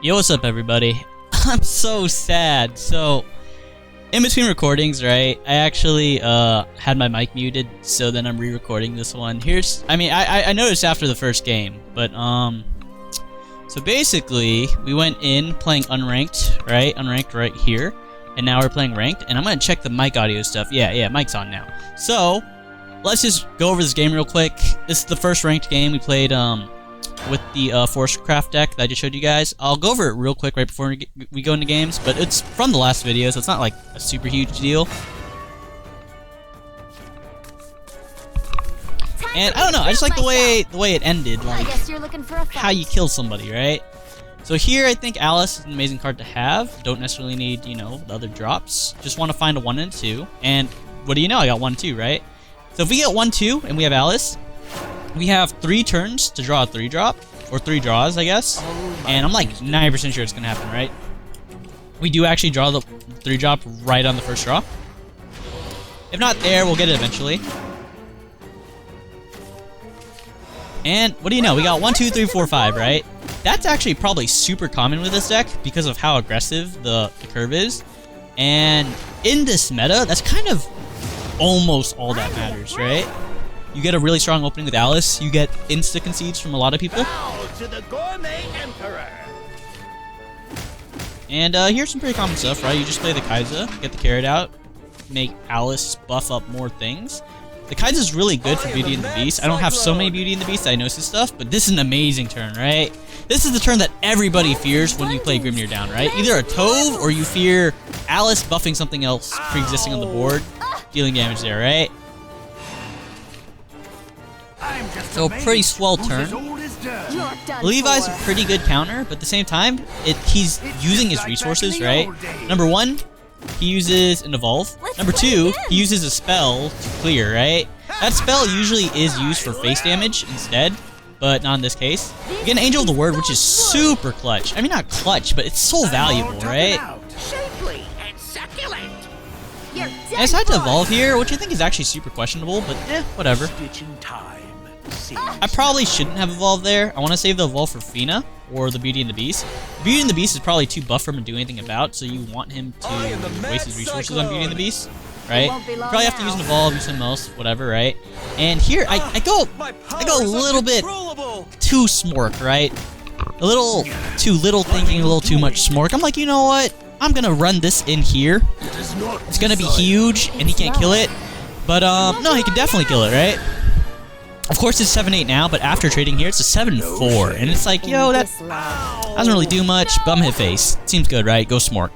Yo, what's up, everybody? I'm so sad. So, in between recordings, right, I actually had my mic muted, so then I'm re-recording this one. I noticed after the first game, but so basically, we went in playing unranked, right? Unranked right here, and now we're playing ranked, and I'm gonna check the mic audio stuff. Yeah, mic's on now. So, let's just go over this game real quick. This is the first ranked game we played, with the Forestcraft deck that I just showed you guys. I'll go over it real quick right before we go into games, but it's from the last video, so it's not like a super huge deal. And I don't know, I just like the way it ended, like how you kill somebody, right? So here I think Alice is an amazing card to have. Don't necessarily need, you know, the other drops. Just want to find a 1 and 2. And what do you know? I got 1-2, right? So if we get 1-2 and we have Alice, we have 3 turns to draw a 3-drop, or 3 draws, I guess. And I'm like 90% sure it's gonna happen, right? We do actually draw the 3-drop right on the first draw. If not there, we'll get it eventually. And what do you know? We got 1, 2, 3, 4, 5, right? That's actually probably super common with this deck because of how aggressive the curve is. And in this meta, that's kind of almost all that matters, right? You get a really strong opening with Alice. You get insta-concedes from a lot of people. To the gourmet emperor. And here's some pretty common stuff, right? You just play the Kaiser, get the carrot out, make Alice buff up more things. The Kaiser is really good for Beauty and the Beast. I don't have so many Beauty and the Beast that I notice this stuff, but this is an amazing turn, right? This is the turn that everybody fears when you play Grimnir down, right? Either a Tove or you fear Alice buffing something else pre-existing on the board, dealing damage there, right? So a pretty swell turn. Levi's a pretty good counter, but at the same time, he's using his resources, right? Number 1, he uses an evolve. Number 2, he uses a spell to clear, right? That spell usually is used for face damage instead, but not in this case. You get an Angel of the Word, which is super clutch. I mean, not clutch, but it's so valuable, right? I decided to evolve here, which I think is actually super questionable, but whatever. I probably shouldn't have evolved there. I want to save the evolve for Fina or the Beauty and the Beast. The Beauty and the Beast is probably too buff for him to do anything about, so you want him to waste his resources on Beauty and the Beast, right? You probably have to use an evolve, use something else, whatever, right? And here I go a little bit too smork, right? A little too little thinking, a little too much smork. I'm like, you know what? I'm gonna run this in here. It's gonna be huge, and he can't kill it. But no, he can definitely kill it, right? Of course, it's 7-8 now, but after trading here, it's a 7-4. And it's like, yo, that doesn't really do much. Bum hit face. Seems good, right? Go smork.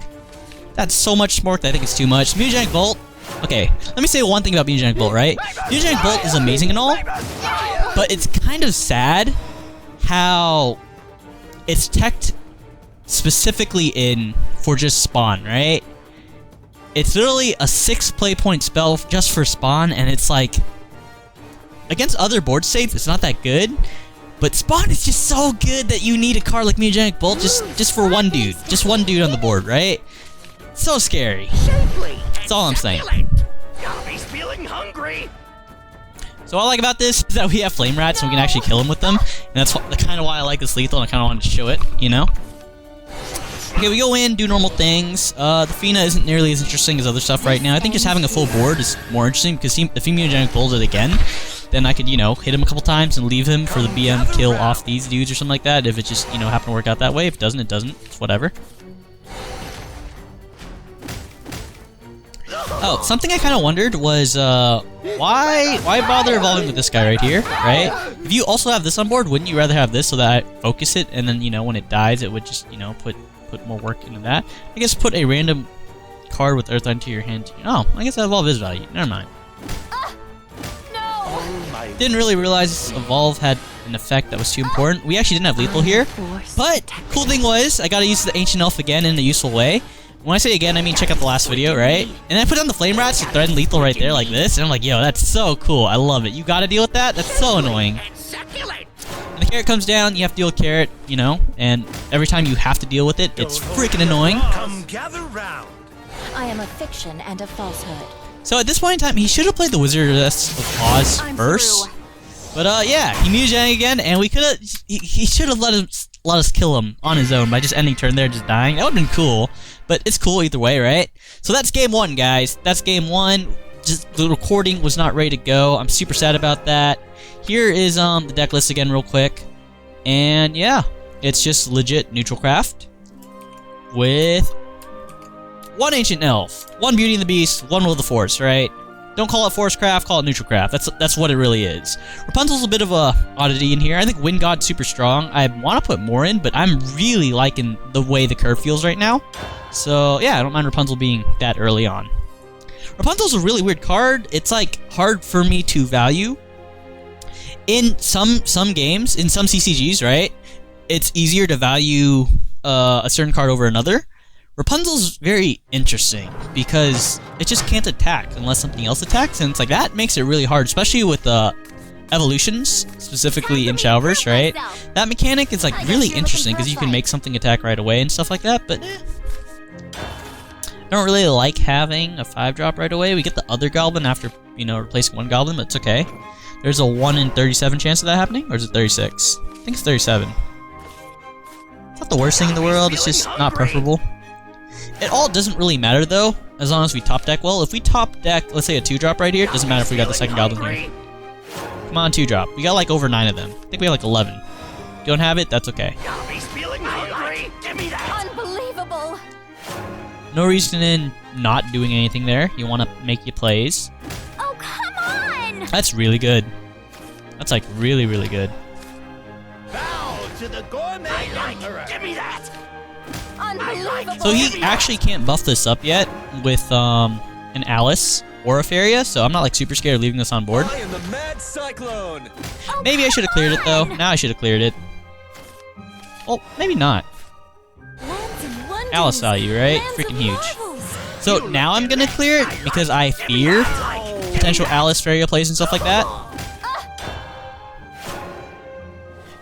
That's so much smork that I think it's too much. Mutagenic Bolt. Okay, let me say one thing about Mutagenic Bolt, right? Mutagenic Bolt is amazing and all, but it's kind of sad how it's teched specifically in for just spawn, right? It's literally a 6 play point spell just for spawn, and it's like, against other board states, it's not that good, but spawn is just so good that you need a card like Mutagenic Bolt just for one dude. Just one dude on the board, right? So scary. That's all I'm saying. So what I like about this is that we have Flame Rats and we can actually kill him with them, and that's kind of why I like this lethal, and I kind of wanted to show it, you know? Okay, we go in, do normal things. The Fina isn't nearly as interesting as other stuff right now. I think just having a full board is more interesting, because if he Mutagenic Bolts it again, then I could, you know, hit him a couple times and leave him for the BM kill off these dudes or something like that, if it just, you know, happened to work out that way. If it doesn't, it doesn't. It's whatever. Oh, something I kind of wondered was, why bother evolving with this guy right here, right? If you also have this on board, wouldn't you rather have this so that I focus it, and then, you know, when it dies, it would just, you know, put more work into that? I guess put a random card with Earth into your hand. Oh, I guess that evolve is value. Never mind. Didn't really realize evolve had an effect that was too important. We actually didn't have lethal here, but cool thing was I got to use the Ancient Elf again in a useful way. When I say again, I mean check out the last video, right? And I put down the Flame Rats to threaten lethal right there like this, and I'm like, yo, that's so cool. I love it. You got to deal with that? That's so annoying. When the carrot comes down, you have to deal with carrot, you know, and every time you have to deal with it, it's freaking annoying. Come gather round. I am a fiction and a falsehood. So at this point in time, he should have played the Wizardess of Oz first. But yeah, he Mutagenic again, and we could have. He should have let let us kill him on his own by just ending turn there, just dying. That would've been cool, but it's cool either way, right? So that's game 1, guys. That's game 1. Just the recording was not ready to go. I'm super sad about that. Here is the deck list again real quick. And yeah, it's just legit neutral craft with 1 Ancient Elf, 1 Beauty and the Beast, 1 Will of the Forest, right? Don't call it Forest Craft, call it neutral craft. That's what it really is. Rapunzel's a bit of a oddity in here. I think Wind God's super strong. I want to put more in, but I'm really liking the way the curve feels right now. So yeah, I don't mind Rapunzel being that early on. Rapunzel's a really weird card. It's like hard for me to value. In some games, in some CCGs, right? It's easier to value a certain card over another. Rapunzel's very interesting because it just can't attack unless something else attacks, and it's like that makes it really hard, especially with evolutions, specifically in Shadowverse, right? That mechanic is like really interesting because you can make something attack right away and stuff like that, but I don't really like having a 5-drop right away. We get the other goblin after, you know, replacing 1 goblin, but it's okay. There's a 1 in 37 chance of that happening, or is it 36? I think it's 37. It's not the worst thing in the world, it's just not preferable. It all doesn't really matter though, as long as we top deck well. If we top deck, let's say a 2-drop right here, it doesn't matter if we got the second goblin here. Come on, 2-drop. We got like over 9 of them. I think we have like 11. If you don't have it, that's okay. Unbelievable! No reason in not doing anything there. You want to make your plays. Oh, come on! That's really good. That's like really, really good. Bow to the gourmet emperor. Give me that. Unbelievable! So he actually can't buff this up yet with an Alice or a Feria, so I'm not like super scared of leaving this on board. I am the mad cyclone. Oh, Maybe I should have cleared it though. Now I should have cleared it. Well, maybe not. Alice value, right? Freaking huge. So now I'm gonna clear it because I fear potential Alice Feria plays and stuff like that.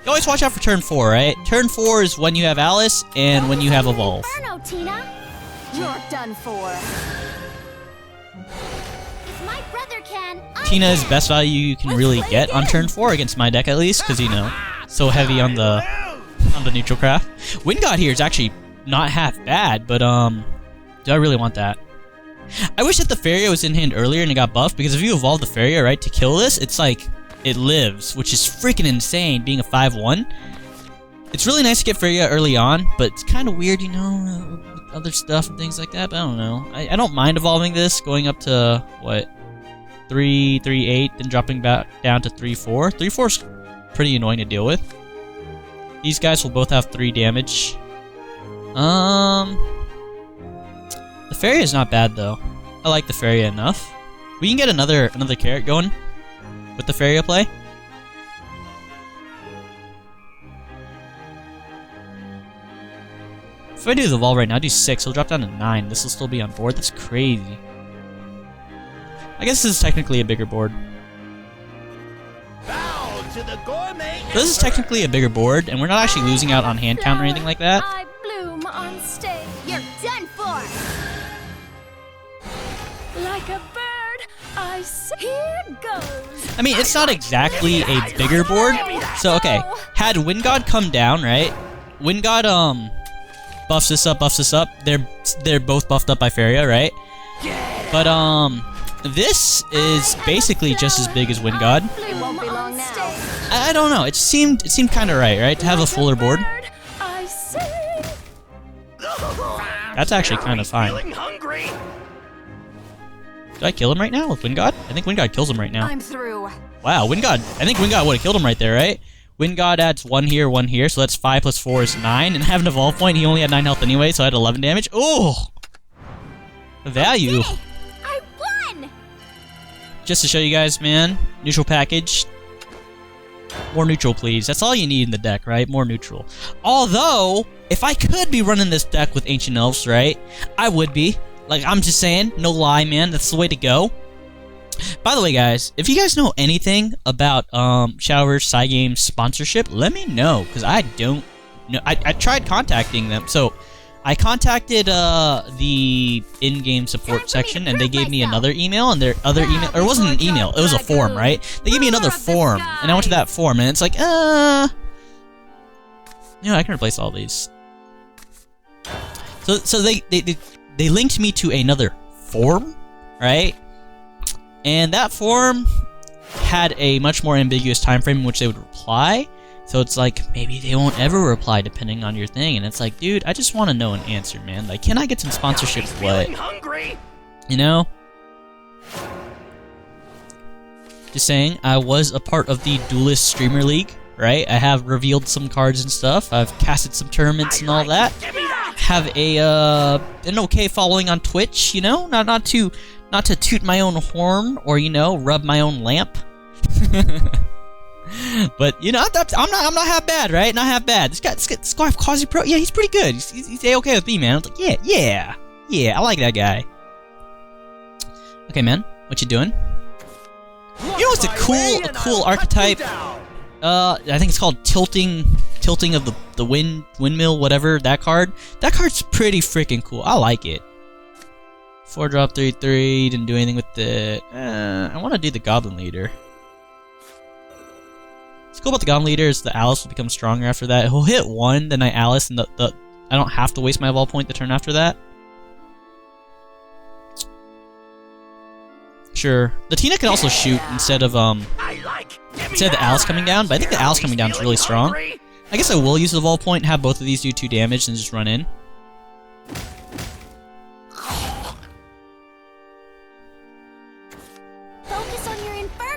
You always watch out for turn 4, right? Turn 4 is when you have Alice and when you have Evolve. Inferno, Tina. You're done for. If my brother can, Tina's best value you can really get on turn 4 against my deck at least, because you know, so heavy on the neutral craft. Wind God here is actually not half bad, but do I really want that? I wish that the Feria was in hand earlier and it got buffed, because if you evolve the Feria, right, to kill this, it's like it lives, which is freaking insane, being a 5/1. It's really nice to get Feria early on, but it's kind of weird, you know, with other stuff and things like that, but I don't know. I don't mind evolving this, going up to, what, 3/8, then dropping back down to 3/4. 3/4's pretty annoying to deal with. These guys will both have 3 damage. The Feria is not bad, though. I like the Feria enough. We can get another carrot going with the Feria play. If I do the Evolve right now, do 6, he'll drop down to 9. This will still be on board. That's crazy. I guess this is technically a bigger board. Bow to the gourmet So this is technically a bigger board, and we're not actually losing out on hand count or anything like that. I bloom on stage. You're done for. Like a bird, I see. Here goes. I mean, it's not exactly a bigger board. So, okay. Had Wind God come down, right? Wind God, buffs this up. They're both buffed up by Feria, right? But, this is basically just as big as Wind God. It won't be long now. I don't know. It seemed kind of right? To have a fuller board. I see. That's actually kind of fine. feeling hungry. Did I kill him right now with Wind God? I think Wind God kills him right now. I'm through. Wow, Wind God. I think Wind God would have killed him right there, right? Wind God adds 1 here, 1 here, so that's 5 plus 4 is 9. And I have an evolve point, he only had 9 health anyway, so I had 11 damage. Oh! Value. I won. Just to show you guys, man. Neutral package. More neutral, please. That's all you need in the deck, right? More neutral. Although, if I could be running this deck with Ancient Elves, right? I would be. Like, I'm just saying. No lie, man. That's the way to go. By the way, guys, if you guys know anything about Shadowverse Cygame sponsorship, let me know, because I don't know. I tried contacting them. So, I contacted the in-game support section, and they gave me another email, and their other email, or it wasn't an email, it was a form, right? They gave me another form, and I went to that form, and it's like, You know, I can replace all these. So they linked me to another forum, right? And that forum had a much more ambiguous time frame in which they would reply. So it's like, maybe they won't ever reply depending on your thing. And it's like, dude, I just want to know an answer, man. Like, can I get some sponsorship? What? You know? Just saying, I was a part of the Duelist Streamer League, right? I have revealed some cards and stuff. I've casted some tournaments and all that. Have an okay following on Twitch, you know? Not to toot my own horn or, you know, rub my own lamp. But you know, I'm not half bad, right? Not half bad. This guy QuasiPro, yeah, he's pretty good. He's okay with me, man. I was like, yeah, I like that guy. Okay, man, what you doing? You know what's a cool archetype? I think it's called tilting of the windmill, whatever. That card's pretty freaking cool. I like it. 4-drop 3/3. Didn't do anything with it. I want to do the Goblin Leader. What's cool about the Goblin Leader is the Alice will become stronger after that. He'll hit 1, then I Alice, and I don't have to waste my evolve point the turn after that. Sure. The Tina can also shoot instead of the Alice coming down, but I think the Alice coming down is really strong. I guess I will use the evolve point and have both of these do 2 damage and just run in.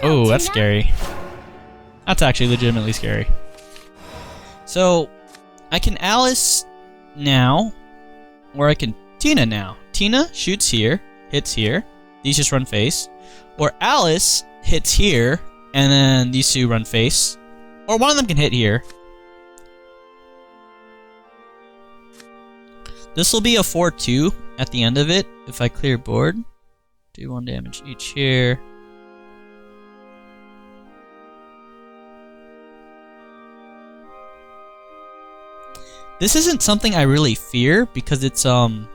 Oh, that's scary. That's actually legitimately scary. So, I can Alice now, or I can Tina now. Tina shoots here, hits here. These just run face. Or Alice hits here, and then these 2 run face. Or one of them can hit here. This will be a 4-2 at the end of it, if I clear board. Do 1 damage each here. This isn't something I really fear because it's not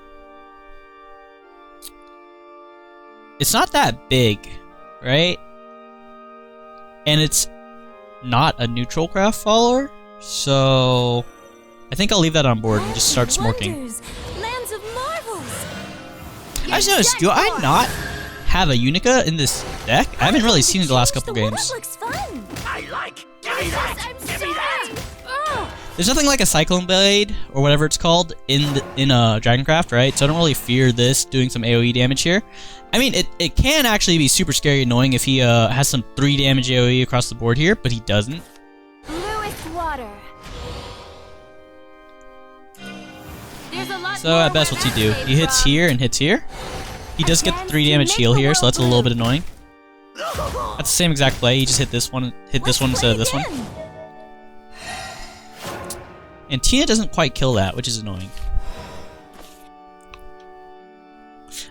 that big, right? And it's not a neutral craft follower, so I think I'll leave that on board and just start smoking. Lands of marvels. I just noticed, do I not have a Unica in this deck? I haven't really seen it the last couple games. That looks fun. I'm sorry. There's nothing like a Cyclone Blade, or whatever it's called, in Dragoncraft, right? So I don't really fear this doing some AoE damage here. I mean, it can actually be super scary annoying if he has some 3 damage AoE across the board here, but he doesn't. Bluest water. So at best, what's he do? He hits here and hits here. He does get the 3 damage heal here, so that's a little bit annoying. That's the same exact play, he just hit this one instead of this one. And Tina doesn't quite kill that, which is annoying.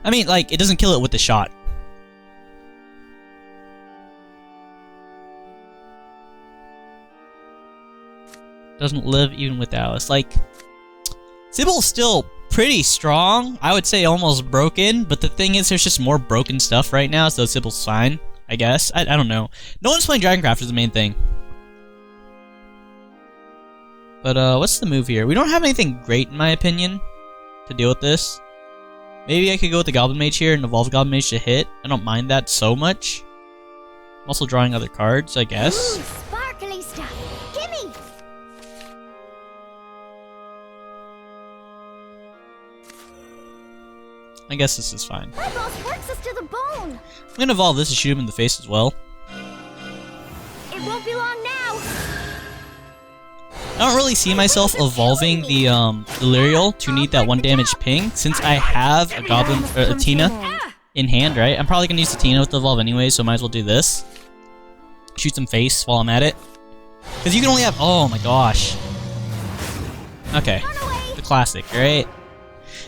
I mean, like, it doesn't kill it with the shot. Doesn't live even with Alice. Like, Sybil's still pretty strong. I would say almost broken, but the thing is, there's just more broken stuff right now, so Sybil's fine, I guess. I don't know. No one's playing Dragoncraft is the main thing. But, what's the move here? We don't have anything great, in my opinion, to deal with this. Maybe I could go with the Goblin Mage here and evolve Goblin Mage to hit. I don't mind that so much. I'm also drawing other cards, I guess. Ooh, sparkly stuff. Gimme. I guess this is fine. That boss works us to the bone. I'm gonna evolve this to shoot him in the face as well. It won't be long now. I don't really see myself evolving the Delirial to need that 1 damage ping, since I have a Goblin, a Tina in hand, right? I'm probably gonna use the Tina with the evolve anyway, so might as well do this. Shoot some face while I'm at it. Because you can only have, oh my gosh. Okay, the classic, right?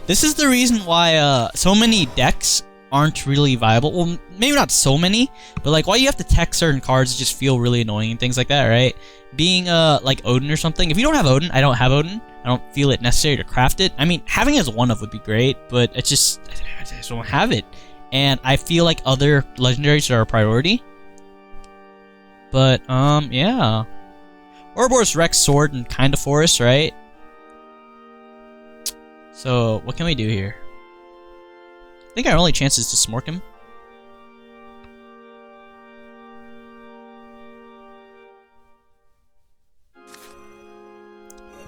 This is the reason why so many decks aren't really viable. Well, maybe not so many, but like why you have to tech certain cards that just feel really annoying and things like that, right? Being like Odin or something. If you don't have Odin, I don't have Odin. I don't feel it necessary to craft it. I mean, having it as one of would be great, but I just don't have it. And I feel like other legendaries are a priority. But yeah. Ouroboros wrecks Sword and kinda Forest, right? So, what can we do here? I think our only chance is to smork him.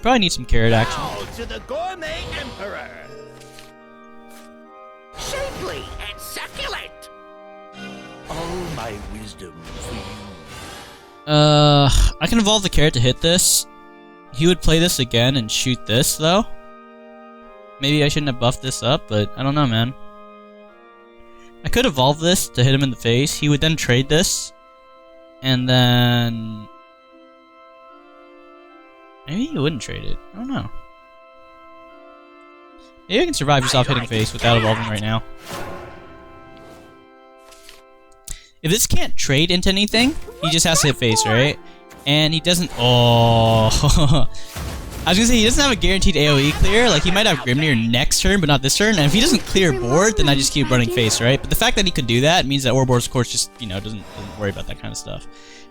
Probably need some carrot action. Bow to the gourmet emperor. Shapely and succulent. All my wisdom for you. I can evolve the carrot to hit this. He would play this again and shoot this, though. Maybe I shouldn't have buffed this up, but I don't know, man. I could evolve this to hit him in the face. He would then trade this. And then... maybe he wouldn't trade it. I don't know. Maybe I can survive just off hitting face without evolving right now. If this can't trade into anything, he just has to hit face, right? And he doesn't... oh... I was gonna say, he doesn't have a guaranteed AoE clear. Like, he might have Grimnir next turn, but not this turn. And if he doesn't clear board, then I just keep running face, right? But the fact that he could do that means that Ouroboros, of course, just, you know, doesn't worry about that kind of stuff.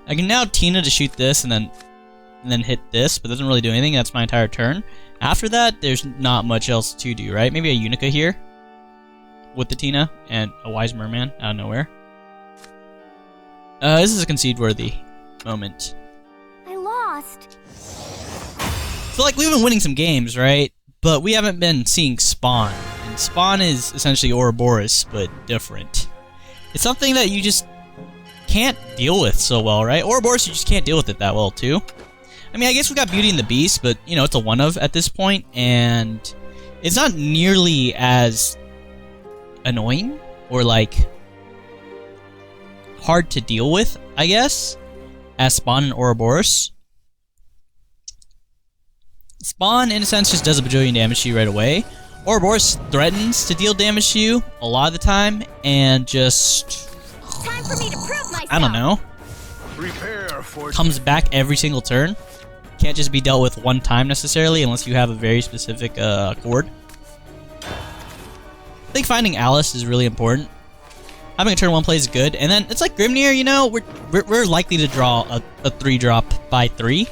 I can now Tina to shoot this and then hit this, but doesn't really do anything. That's my entire turn. After that, there's not much else to do, right? Maybe a Unica here with the Tina and a Wise Merman out of nowhere. This is a concede-worthy moment. I lost. So, like, we've been winning some games, right? But we haven't been seeing Spawn. And Spawn is essentially Ouroboros, but different. It's something that you just can't deal with so well, right? Ouroboros, you just can't deal with it that well, too. I mean, I guess we got Beauty and the Beast, but, you know, it's a one-of at this point, and it's not nearly as annoying or, like, hard to deal with, I guess, as Spawn and Ouroboros. Spawn, in a sense, just does a bajillion damage to you right away. Ouroboros threatens to deal damage to you a lot of the time, and just... Time for me to prove myself. I don't know. Prepare for Comes back every single turn. Can't just be dealt with one time, necessarily, unless you have a very specific chord. I think finding Alice is really important. Having a turn 1 play is good, and then it's like Grimnir, you know, we're likely to draw a 3-drop by 3.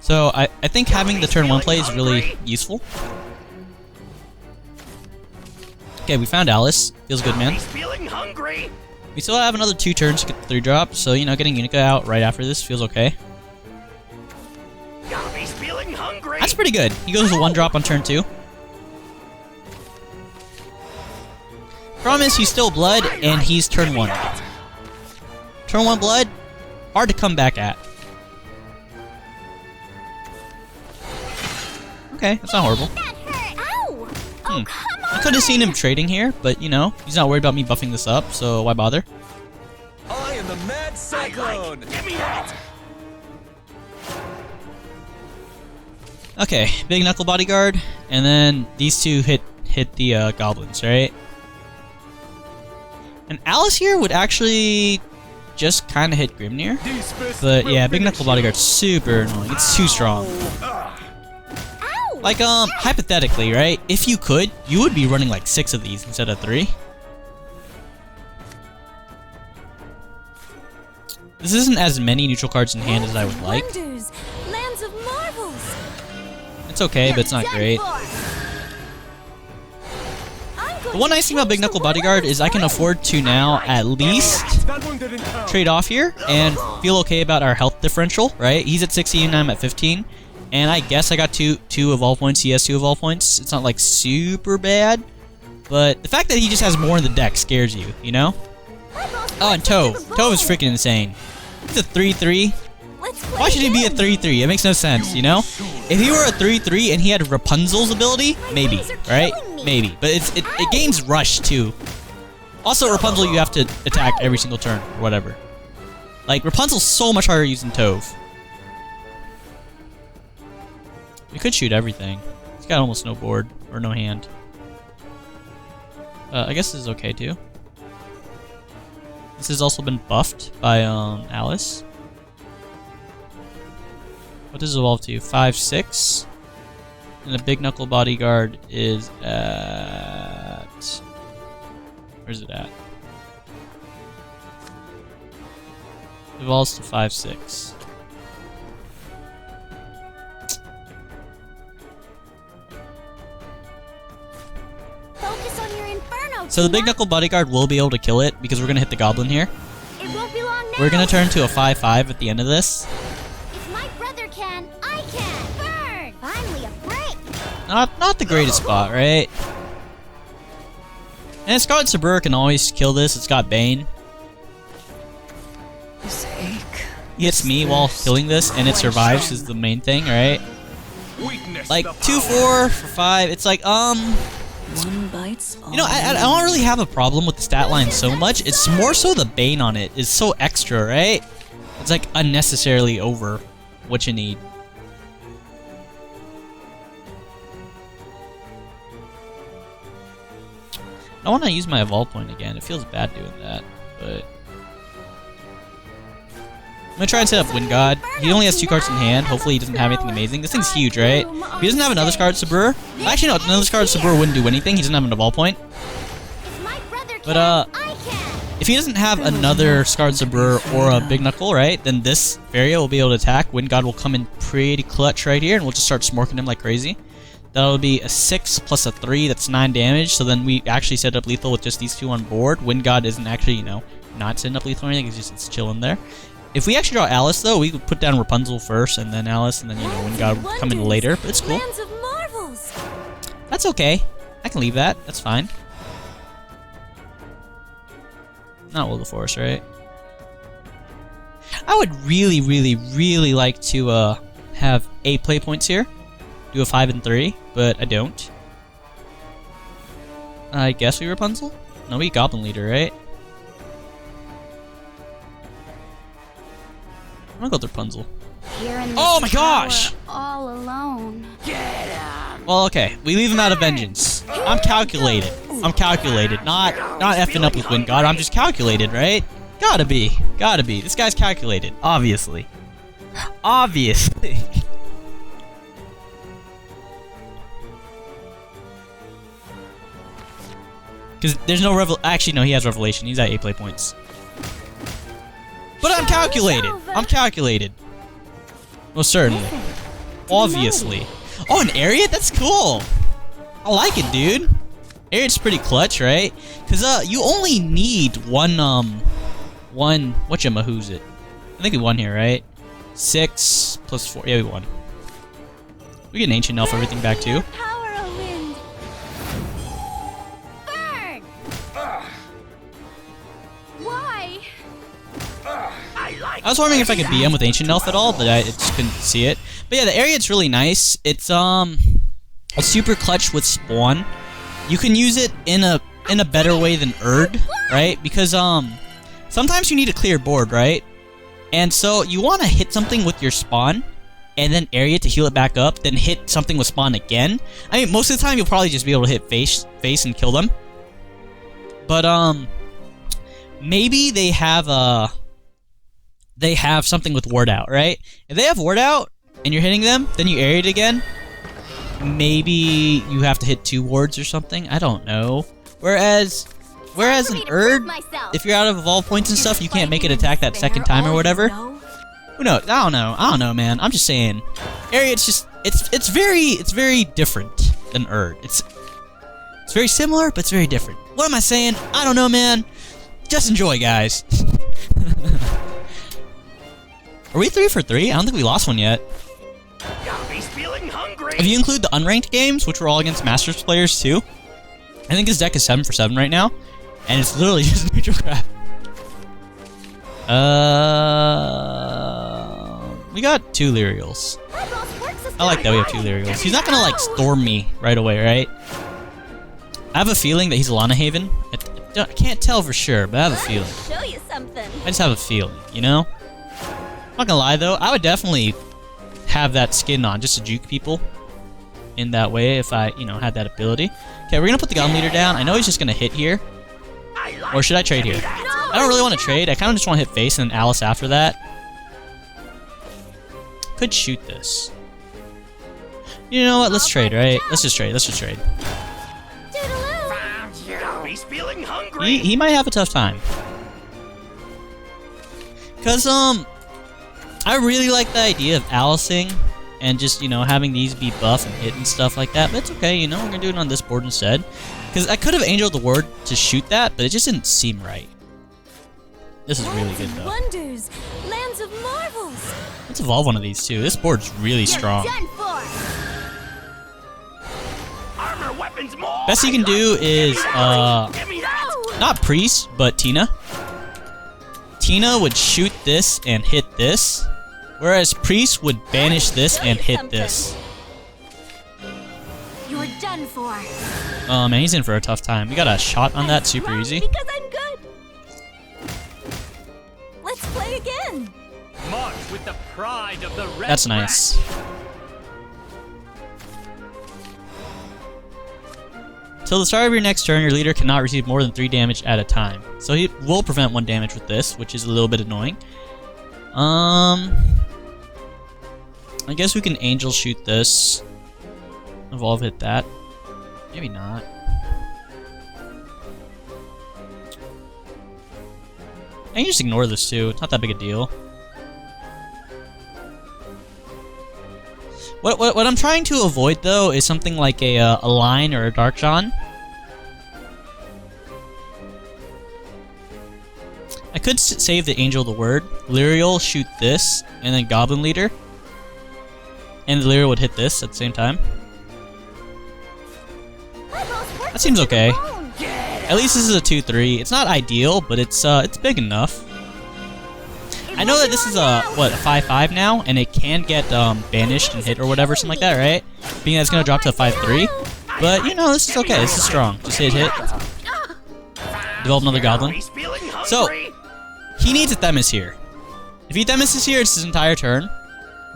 So I think having the turn 1 play is really useful. Okay, we found Alice. Feels good, man. feeling hungry. We still have another 2 turns to get the 3-drop, so, you know, getting Unica out right after this feels okay. Gabby's feeling hungry. That's pretty good. He goes with a 1-drop on turn 2. Problem is, he's still blood, and he's turn 1. Turn 1 blood, hard to come back at. Okay, that's not horrible. That hurt. Ow! Oh, come on. I could have seen him trading here, but, you know, he's not worried about me buffing this up, so why bother? I am the Mad Cyclone! Give me that. Okay, big knuckle bodyguard, and then these two hit the goblins, right? And Alice here would actually just kind of hit Grimnir, but yeah, big knuckle bodyguard's super annoying. It's too strong. Ow! Like, hypothetically, right? If you could, you would be running like 6 of these instead of 3. This isn't as many neutral cards in hand as I would like. Wonders, lands of marvels. It's okay, but it's not great. The one nice thing about Big Knuckle Bodyguard is I can afford to now at least trade off here and feel okay about our health differential, right? He's at 16 and I'm at 15. And I guess I got two evolve points, he has 2 evolve points. It's not like super bad. But the fact that he just has more in the deck scares you, you know? Oh, and Tove. Tove is freaking insane. He's a 3-3. Why should he be a 3-3? It makes no sense, you know? If he were a 3-3 and he had Rapunzel's ability, maybe, right? Maybe. But it gains Rush, too. Also, Rapunzel, you have to attack every single turn, or whatever. Like, Rapunzel's so much harder using Tove. We could shoot everything. He's got almost no board, or no hand. I guess this is okay, too. This has also been buffed by, Alice. What does it evolve to? 5-6. And the Big Knuckle Bodyguard is at... Where's it at? It evolves to 5-6. So the Big Knuckle Bodyguard will be able to kill it because we're gonna hit the Goblin here. It won't be long now. We're gonna turn to a 5-5 at the end of this. If my brother can, I can. Burn! Finally a break. Not the greatest spot, right? And Scarlet Sabre can always kill this. It's got Bane. This ache. He hits me while killing this, and it survives is the main thing, right? Weakness Like, the 2-4 for 5, it's like, One bites all. you know, I don't really have a problem with the stat line so much. It's more so the Bane on it is so extra, right? It's like unnecessarily over what you need. I want to use my evolve point again. It feels bad doing that, but I'm gonna try and set up Wind God. He only has 2 cards in hand. Hopefully he doesn't have anything amazing. This thing's huge, right? If he doesn't have another Scarlet Sabre, actually no, another Scarlet Sabre wouldn't do anything. He doesn't have an evolve point. If my brother can, But I can. if he doesn't have another Scarlet Sabre or a Big Knuckle, right, then this Varia will be able to attack. Wind God will come in pretty clutch right here, and we'll just start smorking him like crazy. That'll be a 6 plus a 3, that's 9 damage, so then we actually set up lethal with just these 2 on board. Wind God isn't actually, you know, not setting up lethal or anything, it's chilling there. If we actually draw Alice, though, we could put down Rapunzel first, and then Alice, and then, you know, Wind God would come in later, but it's cool. Lands of marvels. That's okay. I can leave that, that's fine. Not Will of the Forest, right? I would really, really, really like to have 8 play points here. Do a 5 and 3, but I don't. I guess we Rapunzel? No, we Goblin Leader, right? I'm gonna go with Rapunzel. Here in this Oh my gosh! tower, all alone. Well, okay, we leave him out of vengeance. I'm calculated. I'm calculated, not effing up with Wind God. I'm just calculated, right? Gotta be. This guy's calculated, obviously. Obviously. Because there's no actually, no, he has Revelation. He's at 8 play points. But I'm calculated. I'm calculated. Most certainly. Obviously. Oh, an Ariat? That's cool. I like it, dude. Ariat's pretty clutch, right? Because you only need one whatchamahoo's it? I think we won here, right? 6 plus 4. Yeah, we won. We get an Ancient Elf everything back too. Power of wind. Burn. Why? I was wondering if I could BM with Ancient Elf at all, but I just couldn't see it. But yeah, the Ariat's really nice. It's super clutch with Spawn. You can use it in a better way than Erd, right? Because sometimes you need a clear board, right? And so you want to hit something with your Spawn, and then Ariat to heal it back up, then hit something with Spawn again. I mean, most of the time you'll probably just be able to hit face and kill them. But maybe they have something with Ward Out, right? If they have Ward Out and you're hitting them, then you Ariat again. Maybe you have to hit 2 wards or something. I don't know. Whereas in Erd, if you're out of evolve points and stuff, you can't make it attack that second time or whatever. Who knows? I don't know, man. I'm just saying. Ariat's just it's very different than Erd. It's very similar, but it's very different. What am I saying? I don't know, man. Just enjoy, guys. Are we 3 for 3? I don't think we lost one yet. Yami's feeling hungry. If you include the unranked games, which were all against Masters players too, I think his deck is 7 for 7 right now, and it's literally just neutral crap. We got 2 Lyrials. I like that we have 2 Lyrials. He's not gonna like storm me right away, right? I have a feeling that he's a Lana Haven. I can't tell for sure, but I have a feeling. Show you something. I just have a feeling, you know? Not gonna lie though, I would definitely have that skin on just to juke people in that way if I, you know, had that ability. Okay, we're gonna put the Gun Leader down. I know he's just gonna hit here. Or should I trade here? I don't really want to trade. I kind of just want to hit face and then Alice after that. Could shoot this. You know what? Let's trade, right? Let's just trade. Yami's feeling hungry. He might have a tough time. Cause I really like the idea of Alicing and just, you know, having these be buff and hit and stuff like that. But it's okay, you know, we're gonna do it on this board instead. Because I could have Angel the Word to shoot that, but it just didn't seem right. This is really good though. Wonders, lands of marvels. Let's evolve one of these too. This board's really strong. Done for. Armor weapons more. Best you can do is Give me that. not Priest, but Tina. Tina would shoot this and hit this, whereas Priest would banish this and hit this. You're done for. Oh man, he's in for a tough time. We got a shot on that, super easy. Because I'm good. Let's play again. March with the pride of the red That's nice. Till the start of your next turn, your leader cannot receive more than 3 damage at a time. So he will prevent 1 damage with this, which is a little bit annoying. I guess we can Angel shoot this. Evolve hit that. Maybe not. I can just ignore this too. It's not that big a deal. What I'm trying to avoid though is something like a line or a Dark John. I could save the Angel of the Word. Lyriel shoot this, and then Goblin Leader. And the Lyriel would hit this at the same time. That seems okay. At least this is a 2-3. It's not ideal, but it's big enough. I know that this is a 5-5 now, and it can get banished and hit or whatever, something like that, right? Being that it's gonna drop to a 5-3. But you know, this is okay. This is strong. Just hit. Develop another Goblin. So he needs a Themis here. If he Themis here, it's his entire turn.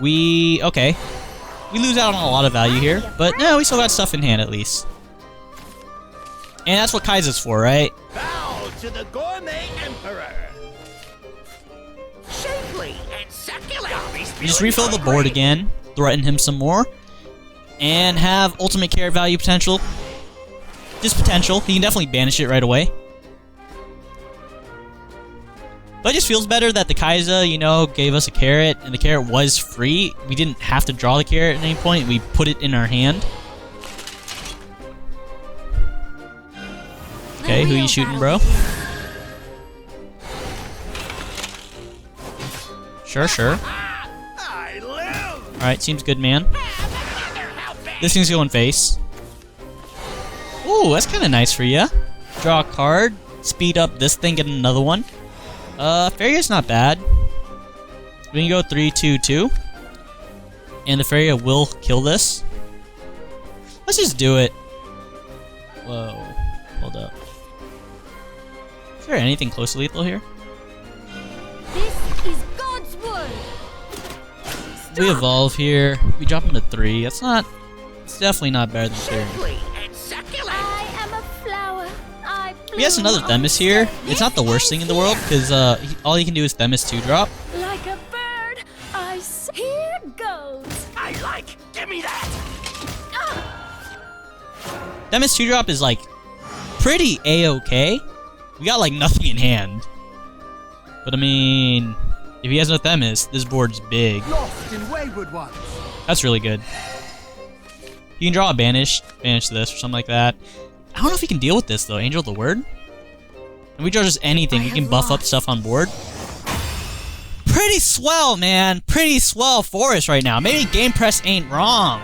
We lose out on a lot of value here, but no, we still got stuff in hand at least. And that's what Kaiser's for, right? Bow to the gourmet emperor. Shapely and succulent. We just refill the board again, threaten him some more, and have ultimate carrot value potential. Just potential. He can definitely banish it right away. But it just feels better that the Kaiser, you know, gave us a carrot, and the carrot was free. We didn't have to draw the carrot at any point. We put it in our hand. Okay, who you shooting, bro? Sure. Alright, seems good, man. This thing's going face. Ooh, that's kind of nice for you. Draw a card, speed up this thing, get another one. Farria's not bad. We can go 3-2-2. And the Farria will kill this. Let's just do it. Whoa. Hold up. Is there anything close to lethal here? This is God's word. We evolve here. We drop him to 3. That's not... It's definitely not better than 3. I am a flower. He has another Themis here. It's not the worst thing in the world, because all he can do is Themis 2-drop. Like a bird, here goes. I like. Give me that. Themis 2-drop is like pretty A-okay. We got like nothing in hand. But I mean, if he has no Themis, this board's big. Lost in wayward ones. That's really good. You can draw a banish this or something like that. I don't know if he can deal with this though. Angel of the Word? If we draw just anything, we can buff up stuff on board. Pretty swell, man. Pretty swell for us right now. Maybe Game Press ain't wrong.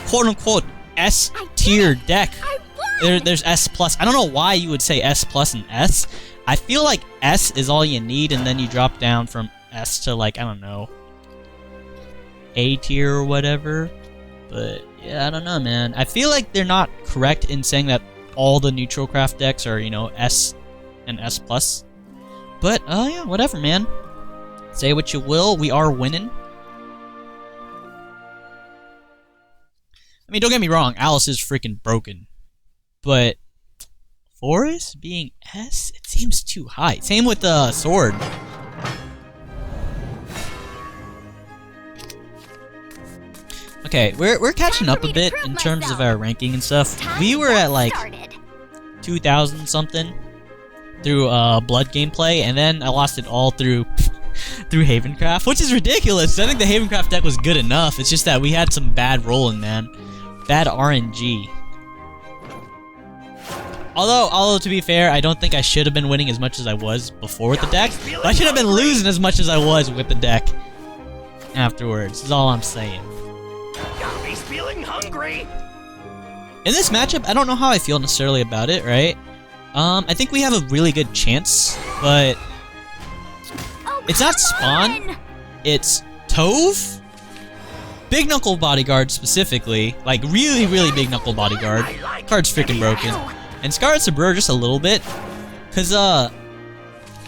Quote unquote S tier deck. There's S plus. I don't know why you would say S plus and S. I feel like S is all you need, and then you drop down from S to like, I don't know, A tier or whatever. But yeah, I don't know, man. I feel like they're not correct in saying that all the neutral craft decks are, you know, S and S plus. But yeah, whatever, man. Say what you will, we are winning. I mean, don't get me wrong, Alice is freaking broken. But Forest being S, it seems too high. Same with the sword. Okay, we're catching up a bit in terms of our ranking and stuff. We were at like 2,000 something through blood gameplay, and then I lost it all through through Havencraft, which is ridiculous. I think the Havencraft deck was good enough. It's just that we had some bad rolling, man. Bad RNG. Although to be fair, I don't think I should have been winning as much as I was before with the deck. But I should have been losing as much as I was with the deck afterwards, is all I'm saying. Got me feeling hungry. In this matchup, I don't know how I feel necessarily about it, right? I think we have a really good chance, but it's not Spawn, it's Tove? Big Knuckle Bodyguard specifically, like really, really Big Knuckle Bodyguard. Card's freaking broken. And Scarlet Sabreur just a little bit, because the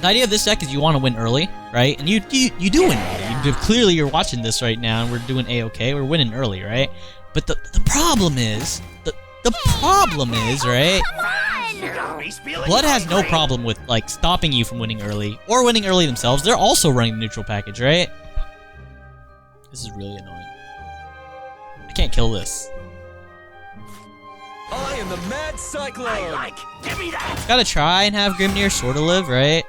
idea of this deck is you want to win early, right? And you do win early. Clearly you're watching this right now, and we're doing A-okay. We're winning early, right? But the problem is, the problem is, right? Blood has no problem with like stopping you from winning early or winning early themselves. They're also running the neutral package, right? This is really annoying. I can't kill this. I am the Mad Cyclone. Give me that. Gotta try and have Grimnir sorta live, right?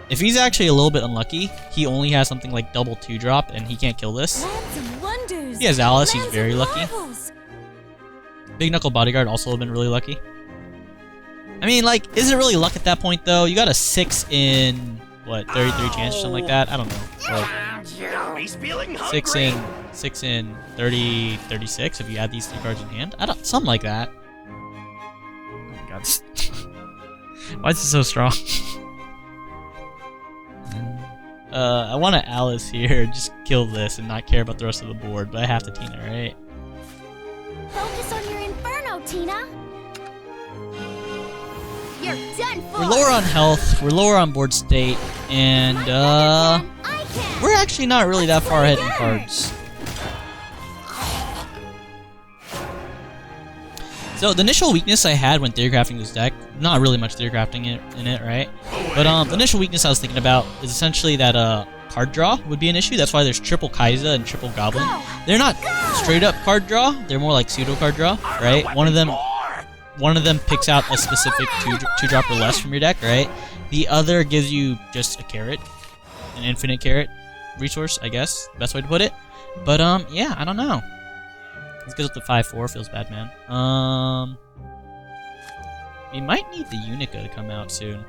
If he's actually a little bit unlucky, he only has something like double 2-drop and he can't kill this. If he has Alice, he's very lucky. Big Knuckle Bodyguard also have been really lucky. I mean, like, is it really luck at that point, though? You got a 6 in, what, 33 chance or something like that? I don't know. Like, 6 in 30, 36 if you add these 3 cards in hand? I don't, something like that. Oh my god. Why is it so strong? I want to Alice here, just kill this and not care about the rest of the board, but I have to Tina, right? Focus on your Inferno, Tina. You're done for. We're lower on health, we're lower on board state, and we're actually not really that far ahead in cards. So the initial weakness I had when theorycrafting this deck, not really much theorycrafting in it, right? But the initial weakness I was thinking about is essentially that card draw would be an issue. That's why there's triple Kai'Sa and triple Goblin. They're not straight up card draw. They're more like pseudo card draw, right? One of them picks out a specific 2-drop or less from your deck, right? The other gives you just a carrot, an infinite carrot resource, I guess, best way to put it. But yeah, I don't know. This goes up to 5-4. Feels bad, man. We might need the Unica to come out soon.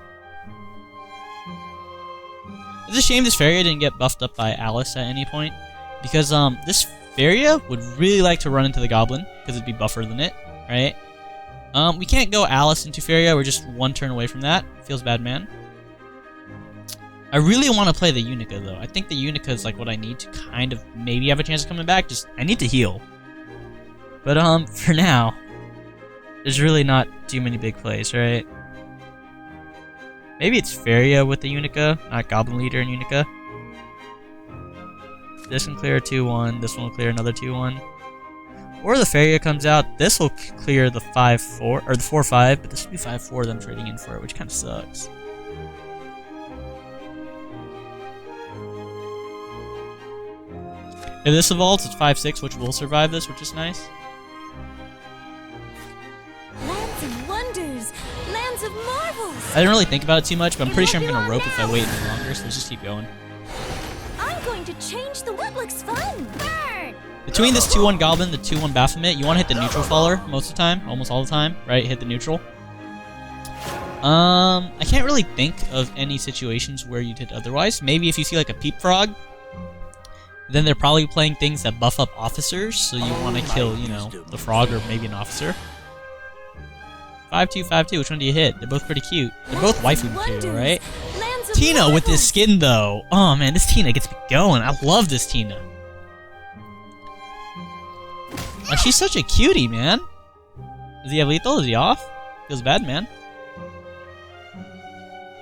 It's a shame this Faria didn't get buffed up by Alice at any point, because this Faria would really like to run into the Goblin because it'd be buffer than it, right? We can't go Alice into Faria. We're just 1 turn away from that. Feels bad, man. I really want to play the Unica though. I think the Unica is like what I need to kind of maybe have a chance of coming back. Just I need to heal. But for now, there's really not too many big plays, right? Maybe it's Faria with the Unica, not Goblin Leader and Unica. This can clear a 2-1, this one will clear another 2-1. Or the Faria comes out, this will clear the 5-4, or the 4-5, but this will be 5-4, then trading in for it, which kind of sucks. If this evolves, it's 5-6, which will survive this, which is nice. Lands of wonders, lands of marvels. I didn't really think about it too much, but I'm pretty sure I'm gonna rope if I wait any longer, so let's just keep going. I'm going to change the what looks fun. Burn. Between this 2-1 Goblin, the 2-1 Baphomet, you want to hit the neutral faller most of the time, almost all the time, right? Hit the neutral. I can't really think of any situations where you'd hit otherwise. Maybe if you see like a Peep Frog, then they're probably playing things that buff up officers, so you want to kill, you know, the frog or maybe an officer. 5-2, 5-2, which one do you hit? They're both pretty cute. They're both waifu material, right? Tina with this skin, though. Oh, man, this Tina gets me going. I love this Tina. Oh, she's such a cutie, man. Does he have lethal? Is he off? Feels bad, man.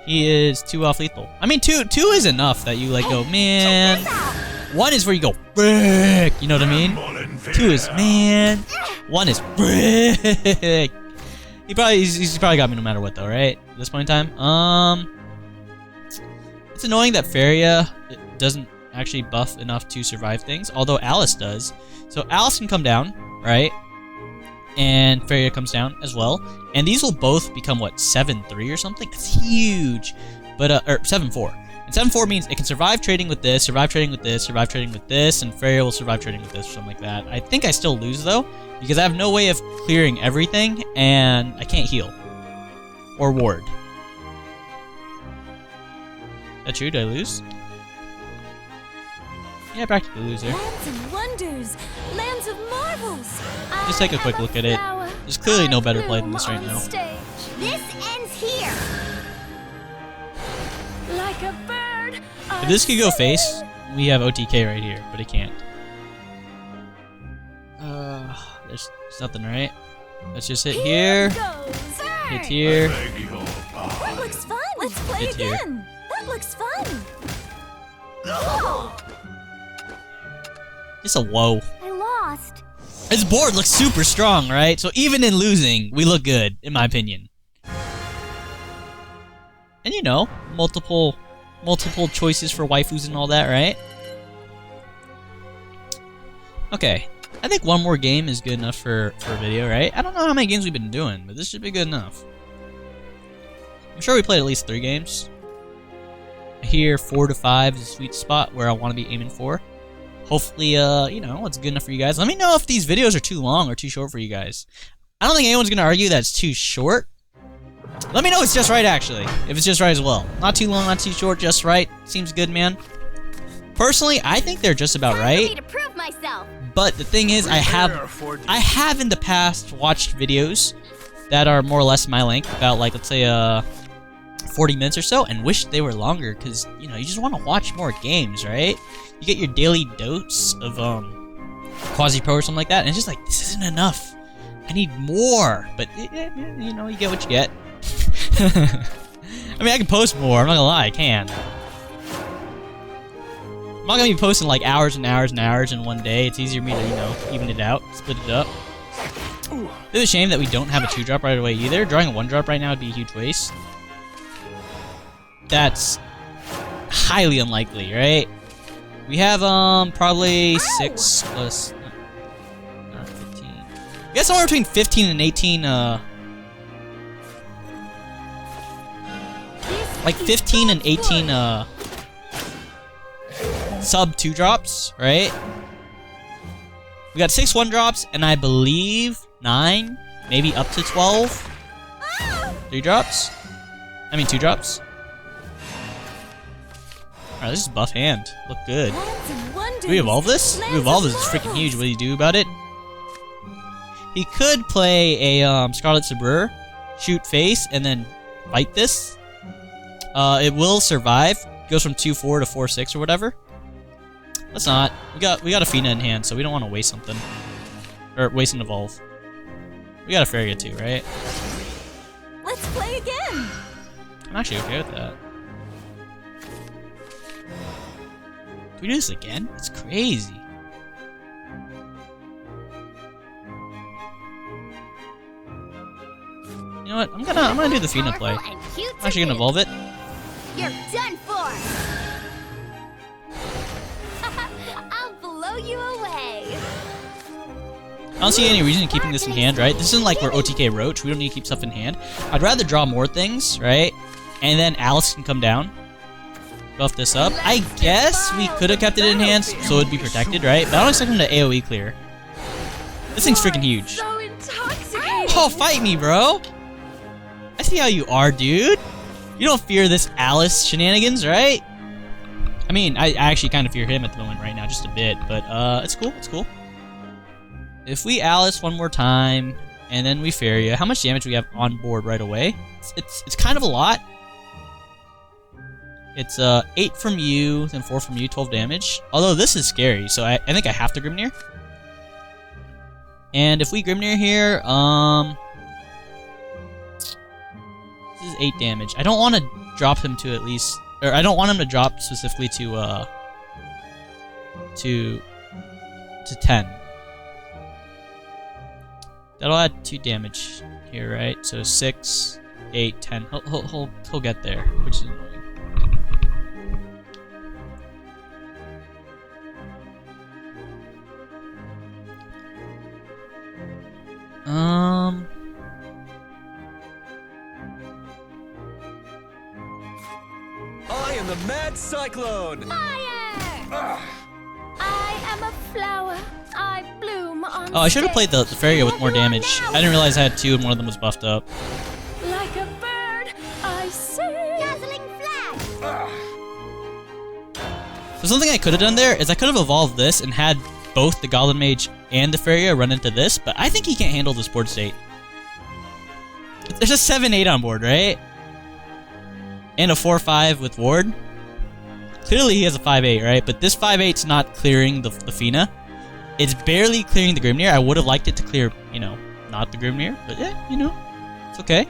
He is 2 off lethal. I mean, 2 is enough that you, like, go, man. 1 is where you go, brick. You know what I mean? 2 is, man. 1 is, brick. He's probably got me no matter what, though, right? At this point in time. It's annoying that Faria doesn't actually buff enough to survive things, although Alice does. So Alice can come down, right? And Faria comes down as well. And these will both become, what, 7-3 or something? It's huge. But, or 7-4. And 7-4 means it can survive trading with this, survive trading with this, survive trading with this, and Freya will survive trading with this or something like that. I think I still lose though, because I have no way of clearing everything, and I can't heal. Or ward. That true? Did I lose? Yeah, I practically lose there. Lands of wonders, lands of marvels. Just take a quick look at it. There's clearly no better play than this right now. This ends here. Like a bird. If this could go face, we have OTK right here, but it can't. There's nothing, right? Let's just hit here. Hit here. That looks fun. Let's play Hit here. again. That looks fun. Just a whoa. I lost. This board looks super strong, right? So even in losing, we look good, in my opinion. And you know, multiple choices for waifus and all that, right? Okay, I think one more game is good enough for a video, right? I don't know how many games we've been doing, but this should be good enough. I'm sure we played at least 3 games. Here, 4 to 5 is a sweet spot where I want to be aiming for. Hopefully, you know, it's good enough for you guys. Let me know if these videos are too long or too short for you guys. I don't think anyone's going to argue that it's too short. Let me know if it's just right, actually. If it's just right as well. Not too long, not too short, just right. Seems good, man. Personally, I think they're just about right. To prove myself. But the thing is, I have in the past watched videos that are more or less my length, about like, let's say, 40 minutes or so, and wish they were longer, because, you know, you just want to watch more games, right? You get your daily dose of, QuasiPro or something like that, and it's just like, this isn't enough. I need more. But, you know, you get what you get. I mean, I can post more, I'm not gonna lie, I can. I'm not gonna be posting like hours and hours and hours in one day. It's easier for me to, you know, even it out, split it up. It's a shame that we don't have a 2-drop right away either. Drawing a 1-drop right now would be a huge waste. That's highly unlikely, right? We have probably 6 plus 15. We got somewhere between 15 and 18 like 15 and 18 sub 2-drops, right? We got 6 1-drops and I believe 9, maybe up to 12 3-drops. I mean 2-drops. Alright, this is buff hand. Look good. Do we evolve this? We evolve this. It's freaking huge. What do you do about it? He could play a Scarlet Sabre, shoot face, and then fight this. It will survive. Goes from 2-4 to 4-6 or whatever. Let's not. We got a Fina in hand, so we don't want to waste something. Or waste an evolve. We got a Faria too, right? Let's play again. I'm actually okay with that. Do we do this again? It's crazy. You know what? I'm gonna do the Fina play. I'm actually gonna evolve it. You're done for. I'll blow you away. I don't see any reason in keeping this in hand, right? This isn't like we're OTK Roach. We don't need to keep stuff in hand. I'd rather draw more things, right? And then Alice can come down. Buff this up. I guess we could have kept it in hand so it'd be protected, right? But I don't expect him to AoE clear. This thing's freaking huge. So intoxicating. Oh, fight me, bro! I see how you are, dude. You don't fear this Alice shenanigans, right? I mean, I actually kind of fear him at the moment right now, just a bit. But, it's cool, it's cool. If we Alice one more time, and then we Faria, how much damage do we have on board right away? It's kind of a lot. It's 8 from you, then 4 from you, 12 damage. Although this is scary, so I think I have to Grimnir. And if we Grimnir here, this is 8 damage. I don't want to drop him to at least, or I don't want him to drop specifically to 10. That'll add 2 damage here, right? So 6, 8, 10. He'll get there, which is annoying. I And the Mad Cyclone! Fire! I am a flower. I bloom on Oh, I should have played the Feria with more Everyone damage. now. I didn't realize I had two and one of them was buffed up. Like a bird, I sing. Dazzling flash. So something I could have done there is I could have evolved this and had both the Goblin Mage and the Feria run into this, but I think he can't handle this board state. There's a 7-8 on board, right? And a 4-5 with Ward. Clearly he has a 5-8, right? But this 5-8's not clearing the Fina. It's barely clearing the Grimnir. I would have liked it to clear, you know, not the Grimnir. But yeah, you know, it's okay.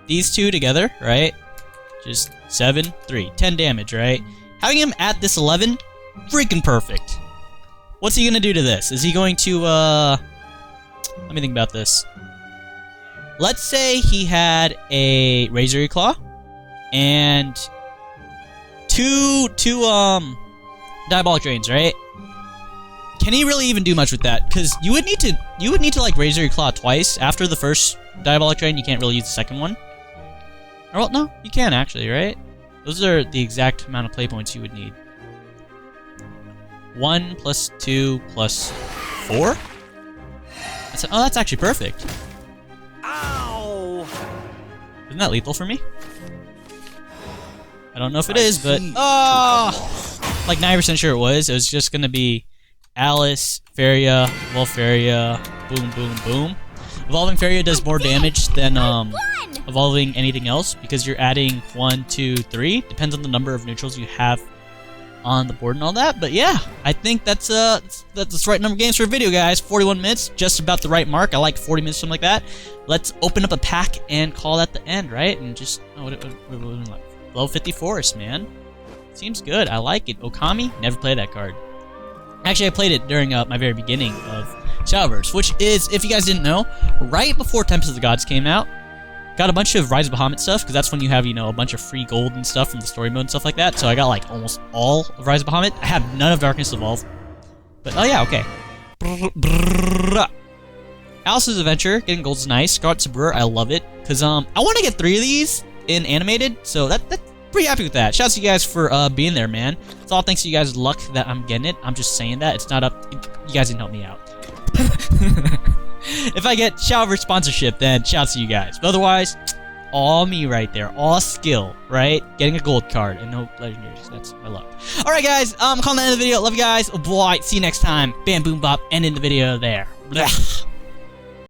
These two together, right? Just 7, 3, 10 damage, right? Having him at this 11, freaking perfect. What's he gonna do to this? Is he going to, let me think about this. Let's say he had a Razor Claw and two Diabolic Drains, right? Can he really even do much with that? Because you would need to like Razor Claw twice after the first Diabolic Drain. You can't really use the second one. Or well, no, you can actually, right? Those are the exact amount of play points you would need. 1 plus 2 plus 4. That's actually perfect. Ow! Isn't that lethal for me? I don't know if it is, but like 9% sure it was. It was just gonna be Alice, Feria, Evolve Feria, boom, boom, boom. Evolving Feria does more damage than evolving anything else because you're adding 1, 2, 3. Depends on the number of neutrals you have on the board and all that. But yeah, I think that's the right number of games for a video, guys. 41 minutes, just about the right mark. I like 40 minutes, something like that. Let's open up a pack and call that the end, right? And just level 50 Forest, man. Seems good. I like it. Okami, never played that card. Actually, I played it during my very beginning of Shadowverse, which is, if you guys didn't know, right before Tempest of the Gods came out. Got a bunch of Rise of Bahamut stuff, because that's when you have, you know, a bunch of free gold and stuff from the story mode and stuff like that. So I got, like, almost all of Rise of Bahamut. I have none of Darkness Evolve. But, oh yeah, okay. Alice's Adventure, getting gold's nice. Scarlet Sabreur, I love it. Because, I want to get 3 of these in animated, so that's pretty happy with that. Shouts to you guys for being there, man. It's all thanks to you guys' luck that I'm getting it. I'm just saying that. It's not up. You guys didn't help me out. If I get Shadowverse sponsorship, then shouts to you guys. But otherwise, all me right there. All skill, right? Getting a gold card and no legendaries. That's my luck. Alright, guys. I'm calling the end of the video. Love you guys. Oh boy. See you next time. Bam, boom, bop. Ending the video there. Blah.